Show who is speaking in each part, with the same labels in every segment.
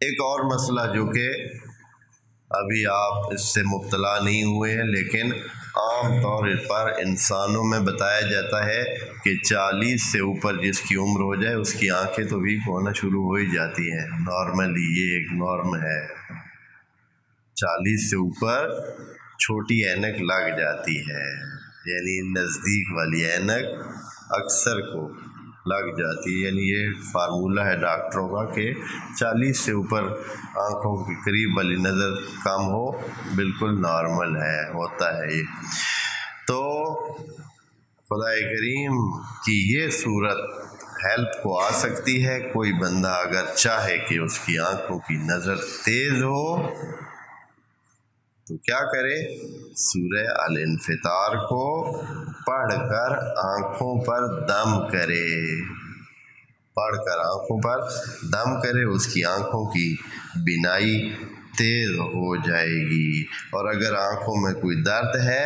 Speaker 1: ایک اور مسئلہ جو کہ ابھی آپ اس سے مبتلا نہیں ہوئے ہیں، لیکن عام طور پر انسانوں میں بتایا جاتا ہے کہ 40 سے اوپر جس کی عمر ہو جائے اس کی آنکھیں تو ویک ہونا شروع ہو ہی جاتی ہیں، نارملی یہ ایک نارم ہے۔ 40 سے اوپر چھوٹی اینک لگ جاتی ہے، یعنی نزدیک والی اینک اکثر کو لگ جاتی ہے، یعنی یہ فارمولہ ہے ڈاکٹروں کا کہ 40 سے اوپر آنکھوں کے قریب والی نظر کم ہو، بالکل نارمل ہے، ہوتا ہے یہ۔ تو خدا کریم کی یہ صورت ہیلپ کو آ سکتی ہے، کوئی بندہ اگر چاہے کہ اس کی آنکھوں کی نظر تیز ہو تو کیا کرے، سورہ الانفطار کو پڑھ کر آنکھوں پر دم کرے، پڑھ کر آنکھوں پر دم کرے، اس کی آنکھوں کی بینائی تیز ہو جائے گی، اور اگر آنکھوں میں کوئی درد ہے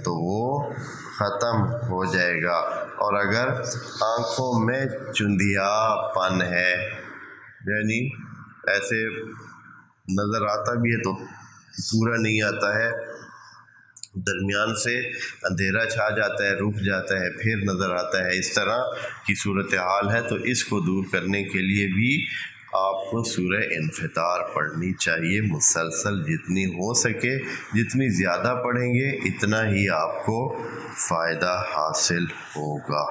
Speaker 1: تو وہ ختم ہو جائے گا، اور اگر آنکھوں میں چندھیا پن ہے، یعنی ایسے نظر آتا بھی ہے تو پورا نہیں آتا ہے، درمیان سے اندھیرا چھا جاتا ہے، رک جاتا ہے، پھر نظر آتا ہے، اس طرح کی صورتحال ہے، تو اس کو دور کرنے کے لیے بھی آپ کو سورہ انفطار پڑھنی چاہیے مسلسل، جتنی ہو سکے، جتنی زیادہ پڑھیں گے اتنا ہی آپ کو فائدہ حاصل ہوگا۔